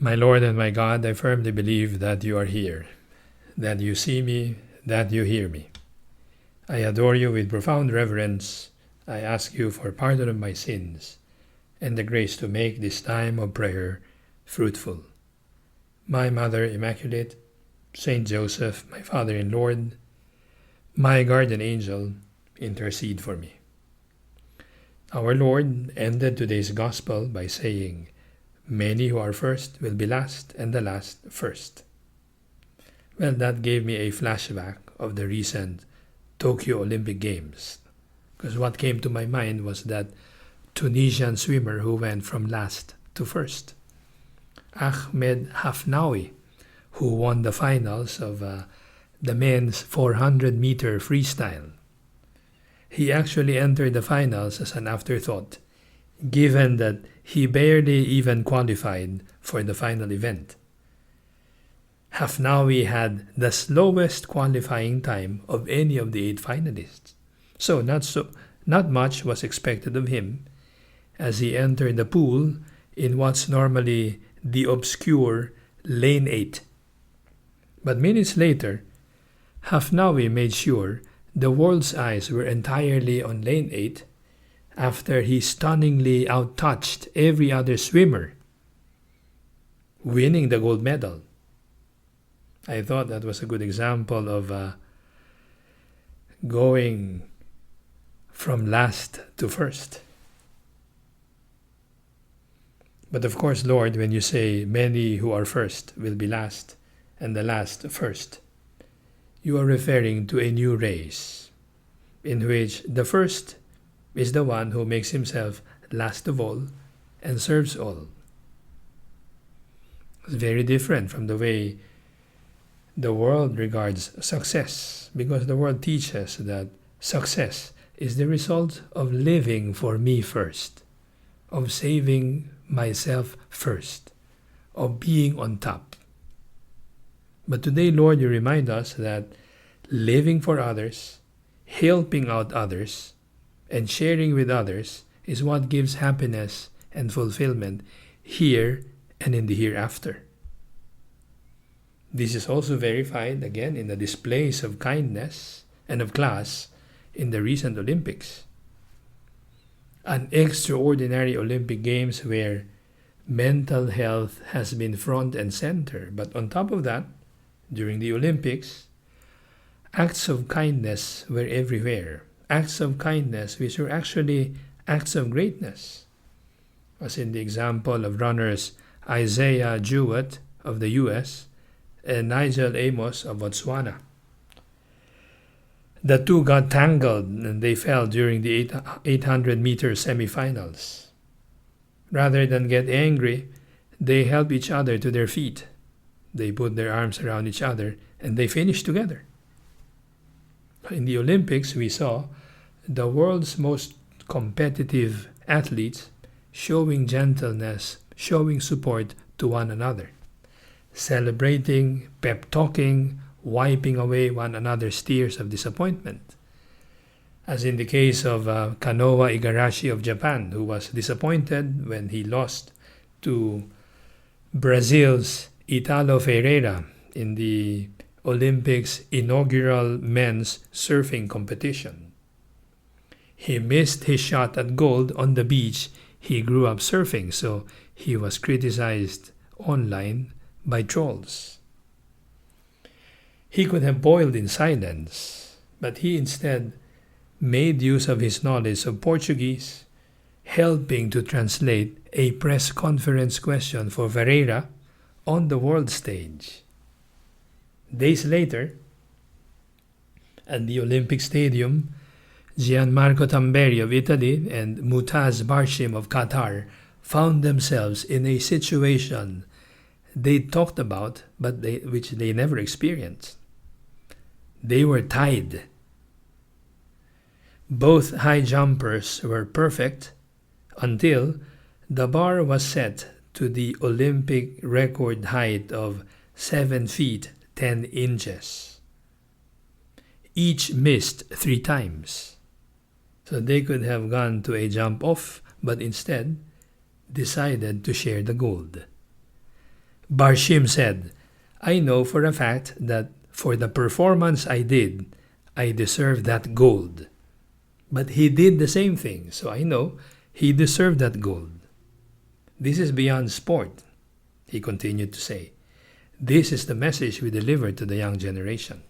My Lord and my God, I firmly believe that you are here, that you see me, that you hear me. I adore you with profound reverence. I ask you for pardon of my sins and the grace to make this time of prayer fruitful. My Mother Immaculate, Saint Joseph, my Father and Lord, my guardian angel, intercede for me. Our Lord ended today's Gospel by saying, "Many who are first will be last, and the last first." Well, that gave me a flashback of the recent Tokyo Olympic Games, because what came to my mind was that Tunisian swimmer who went from last to first, Ahmed Hafnaoui, who won the finals of the men's 400-meter freestyle. He actually entered the finals as an afterthought, given that he barely even qualified for the final event. Hafnaoui had the slowest qualifying time of any of the 8 finalists. So not much was expected of him as he entered the pool in what's normally the obscure lane 8. But minutes later, Hafnaoui made sure the world's eyes were entirely on lane 8 after he stunningly outtouched every other swimmer, winning the gold medal. I thought that was a good example of going from last to first. But of course, Lord, when you say many who are first will be last and the last first, you are referring to a new race in which the first is the one who makes himself last of all and serves all. It's very different from the way the world regards success, because the world teaches that success is the result of living for me first, of saving myself first, of being on top. But today, Lord, you remind us that living for others, helping out others, and sharing with others is what gives happiness and fulfillment here and in the hereafter. This is also verified again in the displays of kindness and of class in the recent Olympics. An extraordinary Olympic Games where mental health has been front and center. But on top of that, during the Olympics, acts of kindness were everywhere. Acts of kindness which were actually acts of greatness. As in the example of runners Isaiah Jewett of the US and Nigel Amos of Botswana. The two got tangled and they fell during the 800-meter semifinals. Rather than get angry, they helped each other to their feet. They put their arms around each other and they finished together. In the Olympics, we saw the world's most competitive athletes showing gentleness, showing support to one another, celebrating, pep-talking, wiping away one another's tears of disappointment. As in the case of Kanoa Igarashi of Japan, who was disappointed when he lost to Brazil's Italo Ferreira in the Olympics' inaugural men's surfing competition. He missed his shot at gold on the beach he grew up surfing, so he was criticized online by trolls. He could have boiled in silence, but he instead made use of his knowledge of Portuguese, helping to translate a press conference question for Ferreira on the world stage. Days later, at the Olympic Stadium, Gianmarco Tamberi of Italy and Mutaz Barshim of Qatar found themselves in a situation they talked about but which they never experienced. They were tied. Both high jumpers were perfect until the bar was set to the Olympic record height of 7 feet 10 inches. Each missed 3 times. So they could have gone to a jump off, but instead decided to share the gold. Barshim said, I know for a fact that for the performance I did, I deserve that gold. But he did the same thing, so I know he deserved that gold. This is beyond sport, he continued to say. This is the message we deliver to the young generation.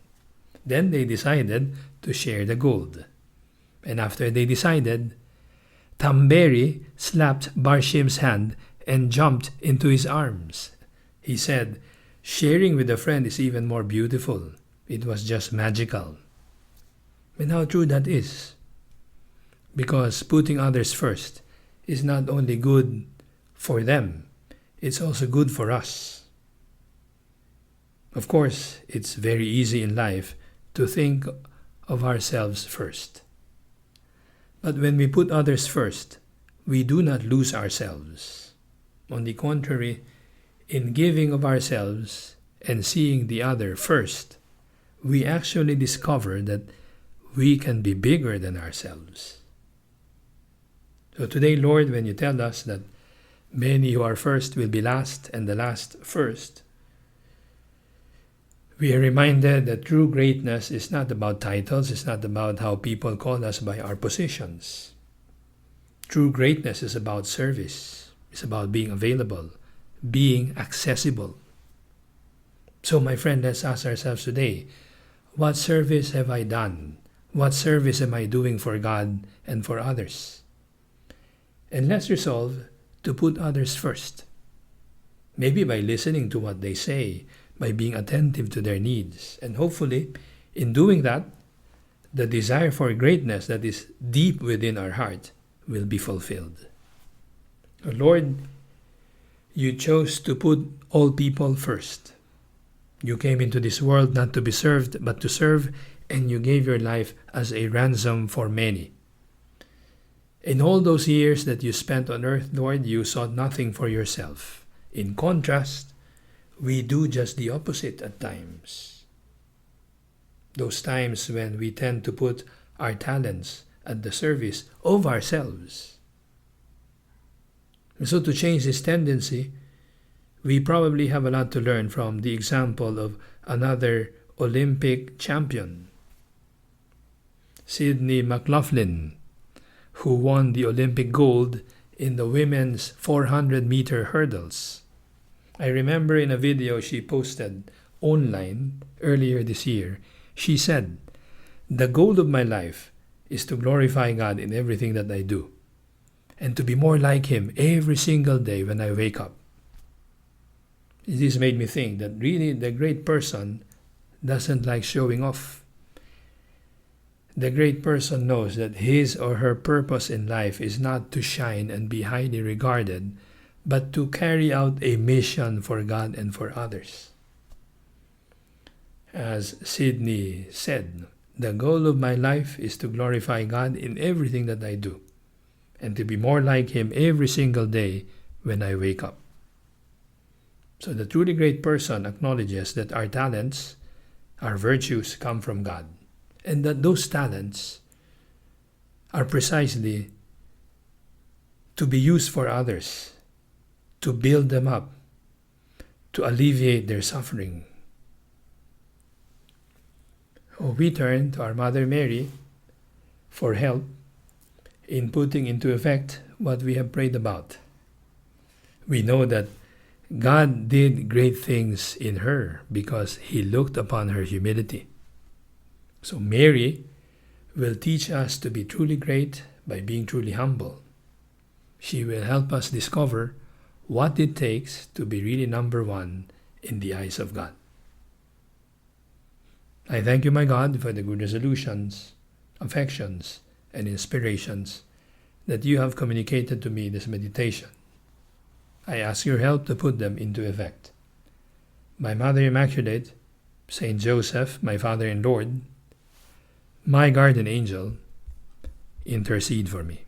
Then they decided to share the gold. And after they decided, Tamberi slapped Barshim's hand and jumped into his arms. He said, sharing with a friend is even more beautiful. It was just magical. And how true that is. Because putting others first is not only good for them, it's also good for us. Of course, it's very easy in life to think of ourselves first. But when we put others first, we do not lose ourselves. On the contrary, in giving of ourselves and seeing the other first, we actually discover that we can be bigger than ourselves. So today, Lord, when you tell us that many who are first will be last and the last first, we are reminded that true greatness is not about titles, it's not about how people call us by our positions. True greatness is about service, it's about being available, being accessible. So my friend, let's ask ourselves today, what service have I done? What service am I doing for God and for others? And let's resolve to put others first. Maybe by listening to what they say, by being attentive to their needs. And hopefully, in doing that, the desire for greatness that is deep within our heart will be fulfilled. Lord, you chose to put all people first. You came into this world not to be served, but to serve, and you gave your life as a ransom for many. In all those years that you spent on earth, Lord, you sought nothing for yourself. In contrast, we do just the opposite at times. Those times when we tend to put our talents at the service of ourselves. And so to change this tendency, we probably have a lot to learn from the example of another Olympic champion, Sydney McLaughlin, who won the Olympic gold in the women's 400-meter hurdles. I remember in a video she posted online earlier this year, she said, "The goal of my life is to glorify God in everything that I do, and to be more like Him every single day when I wake up." This made me think that really the great person doesn't like showing off. The great person knows that his or her purpose in life is not to shine and be highly regarded, but to carry out a mission for God and for others. As Sydney said, the goal of my life is to glorify God in everything that I do, and to be more like Him every single day when I wake up. So the truly great person acknowledges that our talents, our virtues come from God, and that those talents are precisely to be used for others, to build them up, to alleviate their suffering. We turn to our Mother Mary for help in putting into effect what we have prayed about. We know that God did great things in her because He looked upon her humility. So Mary will teach us to be truly great by being truly humble. She will help us discover what it takes to be really number one in the eyes of God. I thank you, my God, for the good resolutions, affections, and inspirations that you have communicated to me this meditation. I ask your help to put them into effect. My Mother Immaculate, Saint Joseph, my Father and Lord, my guardian angel, intercede for me.